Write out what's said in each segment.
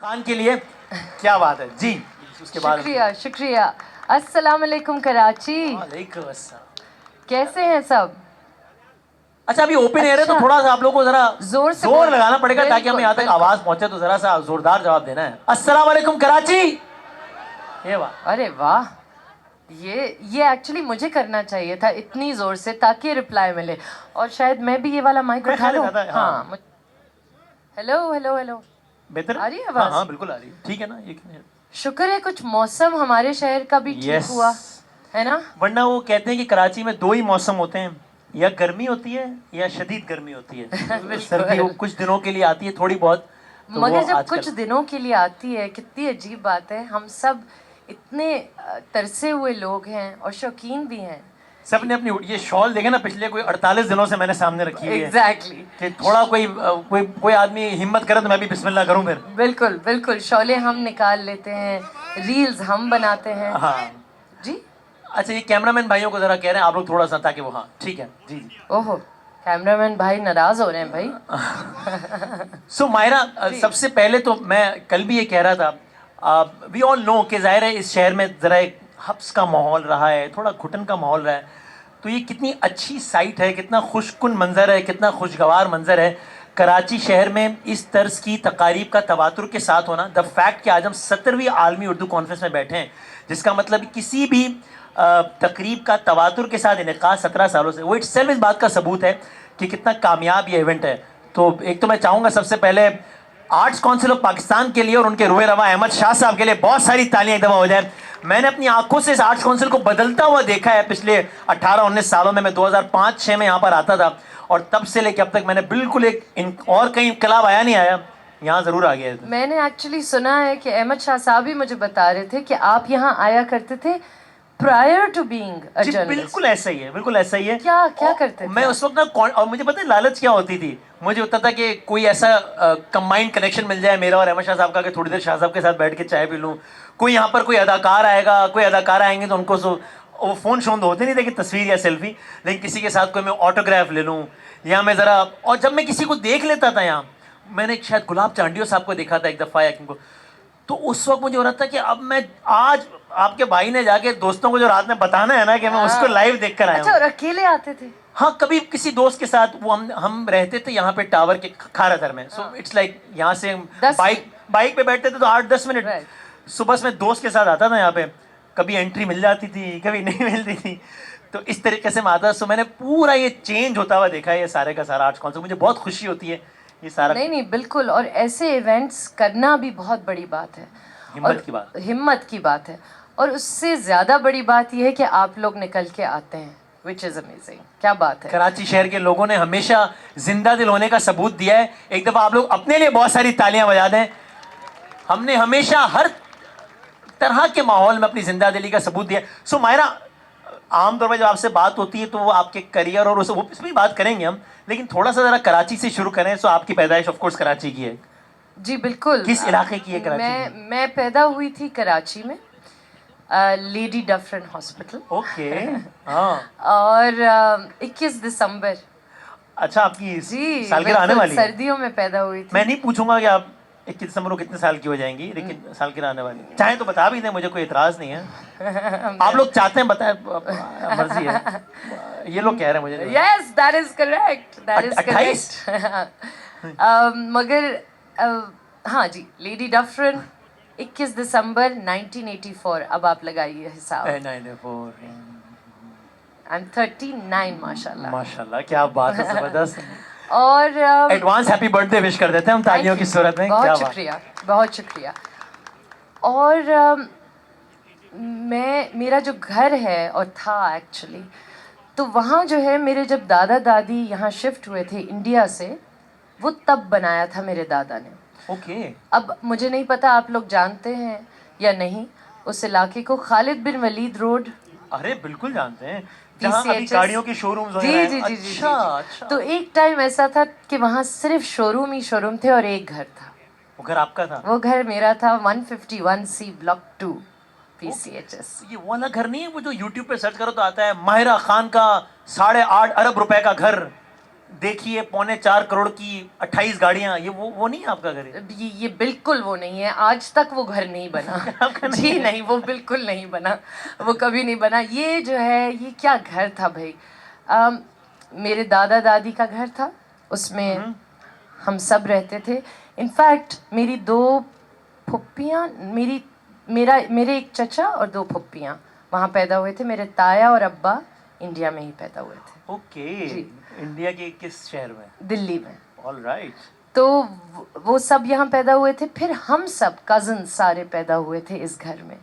खान के लिए क्या बात है जी। उसके बाद शुक्रिया शुक्रिया। अस्सलाम वालेकुम कराची, वालेकुम अस्सलाम। कैसे हैं सब? अच्छा अभी ओपन एयर है तो अच्छा, थोड़ा सा आप लोगों को जरा जोर से जोर बोल। लगाना पड़ेगा ताकि हमें यहाँ तक बिल्कुल। आवाज पहुंचे, तो जरा सा जोरदार जवाब देना है। अस्सलाम वालेकुम कराची। ये बात। अरे वाह, ये एक्चुअली मुझे करना चाहिए था इतनी जोर से ताकि रिप्लाई मिले। और शायद मैं भी ये वाला माइक मैं उठा ख्याल है लूं। ज्यादा हाँ, हेलो हेलो हेलो। बेहतर आ है। रही है हाँ आवाज? हाँ बिल्कुल आ रही है, ठीक है ना ये। शुक्र है कुछ मौसम हमारे शहर का भी ठीक यस, हुआ है ना। वरना वो कहते हैं कि कराची में दो ही मौसम होते हैं, या गर्मी होती है या शदीद गर्मी होती है। सर्दी वो बिल्कुल। कुछ दिनों के लिए आती है थोड़ी बहुत, तो वो मगर जब आजकल। कुछ दिनों के लिए आती है, कितनी अजीब बात है। हम सब इतने तरसे हुए लोग हैं और शौकीन भी हैं। सबने अपनी ये शॉल देखे ना, पिछले कोई 48 दिनों से मैंने सामने रखी हुई है एग्जैक्टली कि थोड़ा कोई आदमी हिम्मत करे तो मैं भी बिस्मिल्लाह करूं फिर। बिल्कुल बिल्कुल। शौले हम निकाल लेते हैं, रील्स हम बनाते हैं हाँ। जी। अच्छा ये कैमरामैन भाइयों को जरा कह रहे हैं आप लोग थोड़ा सा, ताकि वो, हाँ ठीक है जी जी। ओहो, कैमरामैन भाई नाराज हो रहे हैं भाई। सो मायरा, जी। सबसे पहले तो मैं कल भी ये कह रहा था, वी ऑल नो कि जाहिर है इस शहर में ज़रा एक हब्स का माहौल रहा है, थोड़ा घुटन का माहौल रहा है। तो ये कितनी अच्छी साइट है, कितना खुशकुन मंज़र है, कितना खुशगवार मंज़र है कराची शहर में इस तर्ज की तकारीब का तवातुर के साथ होना। द फैक्ट कि आज हम 17वीं आलमी उर्दू कॉन्फ्रेंस में बैठे हैं, जिसका मतलब किसी भी तकरीब का तवातुर के साथ इनेकाद 17 सालों से, वो इट्स सेल्फ इस बात का सबूत है कि कितना कामयाब ये इवेंट है। तो एक तो मैं चाहूँगा सबसे पहले आर्ट्स काउंसिल ऑफ पाकिस्तान के लिए और उनके रुए रवा अहमद शाह साहब के लिए बहुत सारी तालियां एक दफ़ा हो जाए। मैंने अपनी आंखों से इस आर्ट्स काउंसिल को बदलता हुआ देखा है पिछले 18-19 सालों में। मैं 2005-6 में यहाँ पर आता था और तब से लेकर अब तक मैंने बिल्कुल और कहीं इनकलाब आया नहीं आया, यहाँ ज़रूर आ गया है। मैंने एक्चुअली सुना है कि अहमद शाह साहब ही मुझे बता रहे थे कि आप यहाँ आया करते थे प्रायर टू बीइंग अ जी जर्नलिस्ट। बिल्कुल ऐसा ही है, बिल्कुल ऐसा ही है। क्या क्या और करते थे मैं आप? उस वक्त ना और मुझे पता है लालच क्या होती थी। मुझे होता था कि कोई ऐसा कंबाइंड कनेक्शन मिल जाए मेरा और अहमद शाह साहब का, कि थोड़ी देर शाह साहब के साथ बैठ के चाय पी लूँ। कोई यहाँ पर कोई अदाकार आएगा, कोई अदाकार आएंगे तो उनको वो फ़ोन शोन तो होते नहीं थे कि तस्वीर या सेल्फी, लेकिन किसी के साथ कोई मैं ऑटोग्राफ ले लूँ या मैं ज़रा। और जब मैं किसी को देख लेता था यहाँ, मैंने शायद गुलाब चांडियो साहब को देखा था एक दफ़ा या किनको, तो उस वक्त मुझे हो रहा था कि अब मैं आज आपके भाई ने जाके दोस्तों को जो रात में बताना है ना कि मैं उसको लाइव देख कर आया अच्छा, हूँ। और अकेले आते थे? हाँ कभी किसी दोस्त के साथ, वो हम रहते थे यहाँ पे टावर के खाराधर में। सो इट्स लाइक यहाँ से बाइक पे बैठते थे तो 8-10 मिनट। Right. सुबह में दोस्त के साथ आता था यहाँ पे, कभी एंट्री मिल जाती थी कभी नहीं मिलती थी, तो इस तरीके से मैं आता। सो मैंने पूरा ये चेंज होता हुआ देखा है, ये सारे का सारा आर्ट्स काउंसिल। मुझे बहुत खुशी होती है ये सारा। नहीं नहीं बिल्कुल, और ऐसे इवेंट्स करना भी बहुत बड़ी बात है, हिम्मत की बात। हिम्मत की बात है। और उससे ज़्यादा बड़ी बात यह है कि आप लोग निकल के आते हैं, विच इज़ अमेजिंग। क्या बात है। कराची शहर के लोगों ने हमेशा जिंदा दिल होने का सबूत दिया है। एक दफ़ा आप लोग अपने लिए बहुत सारी तालियां बजा दें। हमने हमेशा हर तरह के माहौल में अपनी जिंदा दिली का सबूत दिया। सो मायरा, आमतौर पर जब आपसे बात होती है तो वो आपके करियर और उस इस भी बात करेंगे हम, लेकिन थोड़ा सा ज़रा कराची से शुरू करें। सो आपकी पैदाइश ऑफ कोर्स कराची की है। जी बिल्कुल। किस इलाके की है कराची मैं पैदा हुई थी कराची में, लेडी डफरिन हॉस्पिटल। ओके। हाँ। और 21 दिसंबर। अच्छा आपकी जी सालगिरह आने वाली है। सर्दियों में पैदा हुई थी। मैं नहीं पूछूंगा कि आप 21 दिसंबर को कितने साल की हो जाएंगी, लेकिन सालगिरह आने वाली, चाहे तो बता भी दें, मुझे कोई इतराज नहीं है। आप लोग चाहते हैं बताएं, मर्जी है। ये लोग कह रहे हैं मुझे नहीं। Yes that is correct, that is 28? Correct. मगर हाँ जी, लेडी डफरिन 21 दिसंबर 1984। अब आप लगाइए हिसाब। 94। आई एम 39 माशाल्लाह। माशाल्लाह क्या बात है, जबरदस्त। और एडवांस हैप्पी बर्थडे विश कर देते हैं हम तालियों की सूरत में। क्या बहुत बात। शुक्रिया, बहुत शुक्रिया। और मेरा जो घर है और था एक्चुअली, तो वहाँ जो है मेरे जब दादा दादी यहाँ शिफ्ट हुए थे इंडिया से, वो तब बनाया था मेरे दादा ने। ओके। अब मुझे नहीं पता आप लोग जानते हैं या नहीं उस इलाके को, खालिद बिन वलीद रोड। अरे बिल्कुल जानते हैं, जहाँ अभी PCHS। गाड़ियों की शोरूम्स जी वगैरह जी हैं। जी जी अच्छा जी। अच्छा। तो एक टाइम ऐसा था कि वहाँ सिर्फ शोरूम ही शोरूम थे और एक घर था। वो घर आपका था? वो घर मेरा था, 151C ब्लॉक 2 PCHS। ये वो वाला घर नहीं है वो जो यूट्यूब पे सर्च करो तो आता है माहिरा खान का 8.5 अरब रुपए का घर? देखिए 4.25 करोड़ की 28 गाड़ियां, ये वो नहीं है आपका घर है? ये बिल्कुल वो नहीं है, आज तक वो घर नहीं बना। आपका नहीं जी है? नहीं, वो बिल्कुल नहीं बना, वो कभी नहीं बना। ये जो है, ये क्या घर था भाई। मेरे दादा दादी का घर था, उसमें हम सब रहते थे। इनफैक्ट मेरी 2 फुप्पियाँ, मेरे एक चचा और 2 फुप्पियाँ वहाँ पैदा हुए थे। मेरे ताया और अब्बा इंडिया में ही पैदा हुए थे। ओके। जी। इंडिया के किस शहर में? दिल्ली में। All right. तो वो सब यहाँ पैदा हुए थे, फिर हम सब कज़न सारे पैदा हुए थे इस घर में,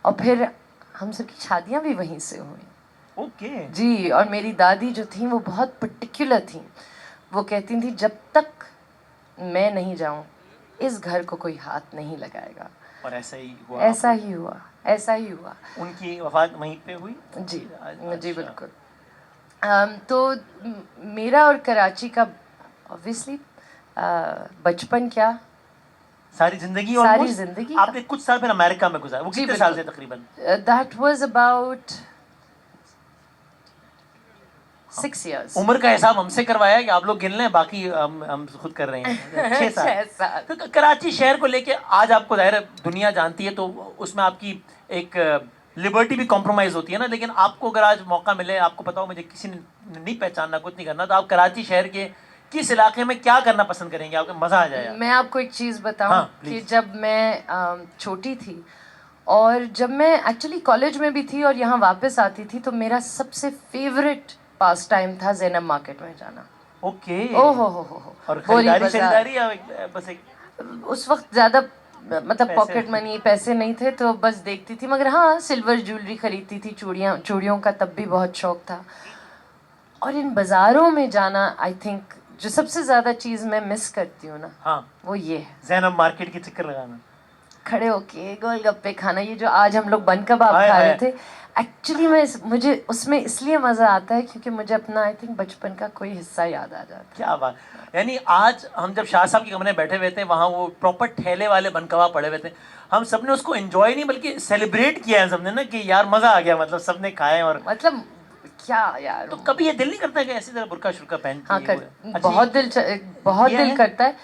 और फिर हम सब की शादियाँ भी वहीं से हुई। ओके। जी, और मेरी दादी जो थी वो बहुत पर्टिकुलर थी। वो कहती थी जब तक मैं नहीं जाऊँ इस घर को कोई हाथ नहीं लगाएगा। और ऐसा ही हुआ? ऐसा ही हुआ, ऐसा ही हुआ। उनकी वफात वहीं पे हुई? जी अच्छा। जी बिल्कुल। तो मेरा और कराची का ऑब्वियसली बचपन क्या, सारी जिंदगी सारी almost? जिंदगी आपने कुछ साल फिर अमेरिका में गुजारा, वो जी, कितने साल से बिल्कुल। तकरीबन? That was about 6 years। उम्र का हिसाब हमसे करवाया कि आप लोग गिन लें, बाकी हम खुद कर रहे हैं। 6 साल। 6 साल। तो कराची शहर को लेके आज आपको जाहिर है दुनिया जानती है, तो उसमें आपकी एक लिबर्टी भी कॉम्प्रोमाइज होती है ना, लेकिन आपको अगर आज मौका मिले, आपको पता हो मुझे किसी ने नहीं पहचानना, कुछ नहीं करना, तो आप कराची शहर के किस इलाके में क्या करना पसंद करेंगे? आपको मजा आ जाए? मैं आपको एक चीज़ बताऊं हाँ, कि please। जब मैं छोटी थी और जब मैं एक्चुअली कॉलेज में भी थी और यहाँ वापस आती थी, तो मेरा सबसे फेवरेट पास टाइम था ज़ैनब मार्केट में जाना। ओके। ओ हो और बोरी खरीदारी बाजार। शरीदारी या बस एक उस वक्त ज़्यादा मतलब पैसे? पॉकेट मनी पैसे नहीं थे, तो बस देखती थी। मगर हाँ, सिल्वर ज्वेलरी खरीदती थी, चूड़ियों का तब भी बहुत शौक था। और इन बाज़ारों में जाना, आई थिंक जो सबसे ज़्यादा चीज़ मैं मिस करती हूँ ना, हाँ, वो ये है। ज़ैनब मार्केट की चक्कर लगाना, खड़े होके गोलगप्पे खाना, ये जो आज हम लोग बन कबाब हाय खा रहे हाय। थे, एक्चुअली मुझे उसमें इसलिए मज़ा आता है क्योंकि मुझे अपना आई थिंक बचपन का कोई हिस्सा याद आ जाता है। क्या बात। यानी आज हम जब शाह साहब के कमरे में बैठे हुए थे, वहाँ वो प्रॉपर ठेले वाले बन कबाब पड़े हुए थे, हम सबने उसको एंजॉय नहीं बल्कि सेलिब्रेट किया है सबने ना, कि यार मजा आ गया, मतलब सबने खाए। और मतलब क्या यार। तो कभी ये दिल नहीं करता कि ऐसी तरह बुर्का शुर्का पहन के हाँ, ये वो है? अच्छा, बहुत किया दिल है? करता है।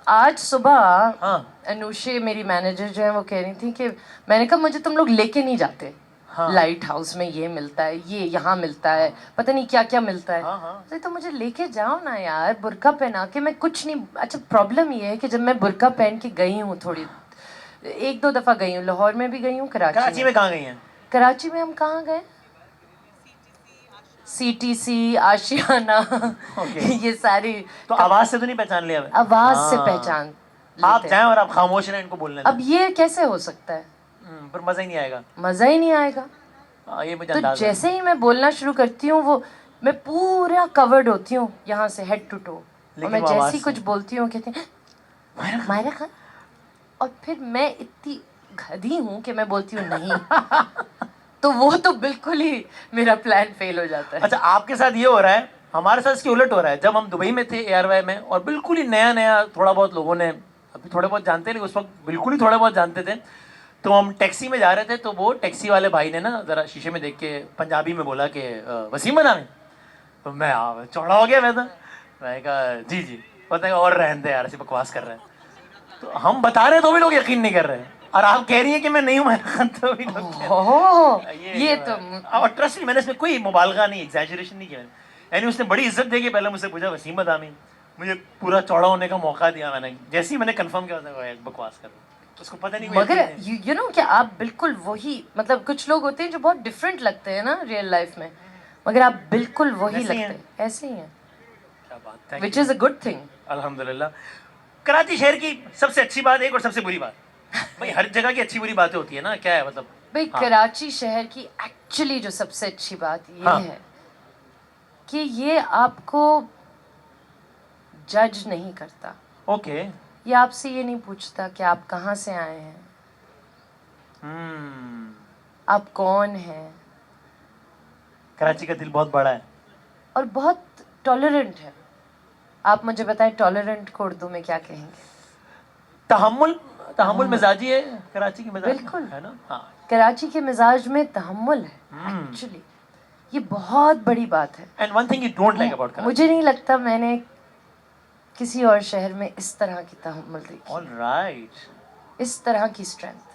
आज सुबह हाँ अनुषे मेरी मैनेजर जो है वो कह रही थी कि मैंने कहा मुझे तुम लोग लेके नहीं जाते हाँ लाइट हाउस में, ये मिलता है, ये यहाँ मिलता है, पता नहीं क्या क्या मिलता है। हाँ हाँ। तो मुझे लेके जाओ ना यार, बुर्का पहना के मैं कुछ नहीं। अच्छा, प्रॉब्लम ये है कि जब मैं बुर्का पहन के गई हूँ, थोड़ी 1-2 दफा गई हूँ, लाहौर में भी गई हूँ, कराची कराची में कहाँ गई हैं? कराची में हम कहाँ गए, CTC, आशियाना। ओके। ये सारी तो आवाज से तो नहीं पहचान लिया? आवाज से हाँ। पहचान आप लेते जाएं हैं। और आप खामोश रहें, इनको बोलने दें। अब ये कैसे हो सकता है, पर मजा ही नहीं आएगा। मजा ही नहीं आएगा। ये मुझे तो अंदाजा है। जैसे ही मैं बोलना शुरू करती हूँ, वो मैं पूरा कवर्ड होती हूँ यहाँ से हेड टू टो, और लेकिन मैं वो आवाज जैसे ही से। कुछ बोलती हूँ कहते हैं मायरा खान। और फिर मैं इतनी गधी हूँ कि मैं बोलती हूँ नहीं। तो वो तो बिल्कुल ही मेरा प्लान फेल हो जाता है। अच्छा, आपके साथ ये हो रहा है, हमारे साथ इसकी उलट हो रहा है। जब हम दुबई में थे एयरवे में, और बिल्कुल ही नया नया, थोड़ा बहुत लोगों ने अभी थोड़े बहुत जानते, लेकिन उस वक्त बिल्कुल ही थोड़े बहुत जानते थे, तो हम टैक्सी में जा रहे थे, तो वो टैक्सी वाले भाई ने ना जरा शीशे में देख के पंजाबी में बोला कि वसीम बनावे। तो मैं चौड़ा हो गया। मैं तो मैं कहा जी जी, पता है और रहने दे यार, ऐसी बकवास कर रहे हैं। तो हम बता रहे हैं तो भी लोग यकीन नहीं कर रहे हैं, और आप कह रही हैं कि मैं नहीं हूँ मायरा खान, तो भी लोग कह रहे हैं। ओह, ये तो और ट्रस्ट, मैंने इसमें कोई मुबालगा नहीं, एग्जैजरेशन नहीं किया। यानी उसने बड़ी इज्जत दे के पहले मुझसे पूछा वसीम बदामी, मुझे पूरा चौड़ा होने का मौका दिया। मैंने जैसे ही मैंने कंफर्म किया, उसने कहा बकवास कर, उसको पता नहीं। मगर यू नो कि आप बिल्कुल वही, मतलब कुछ लोग होते हैं जो बहुत डिफरेंट लगते हैं ना रियल लाइफ में, मगर आप बिल्कुल वही वैसे ही लगते हैं। हैं, ऐसे ही हैं, क्या बात है, which is a good thing. अल्हम्दुलिल्लाह। कराची शहर की सबसे अच्छी बात एक और सबसे बुरी बात, भाई हर जगह की अच्छी बुरी बातें होती है ना, क्या है मतलब? भाई हाँ। कराची शहर की एक्चुअली जो सबसे अच्छी बात ये हाँ। है कि ये आपको जज नहीं करता। ओके। ये आपसे ये नहीं पूछता कि आप कहाँ से आए हैं, आप कौन हैं, कराची का दिल बहुत बड़ा है और बहुत टॉलरेंट है। आप मुझे बताएं टॉलरेंट को उर्दू में क्या कहेंगे? तहम्मुल, तहम्मुल मिजाजी है कराची की मिजाज, बिल्कुल है ना? हाँ। कराची के मिजाज में तहम्मुल है एक्चुअली। ये बहुत बड़ी बात है। And one thing you don't like about Karachi. मुझे नहीं लगता मैंने किसी और शहर में इस तरह की तहम्मुल देखी, All right. इस तरह की स्ट्रेंथ।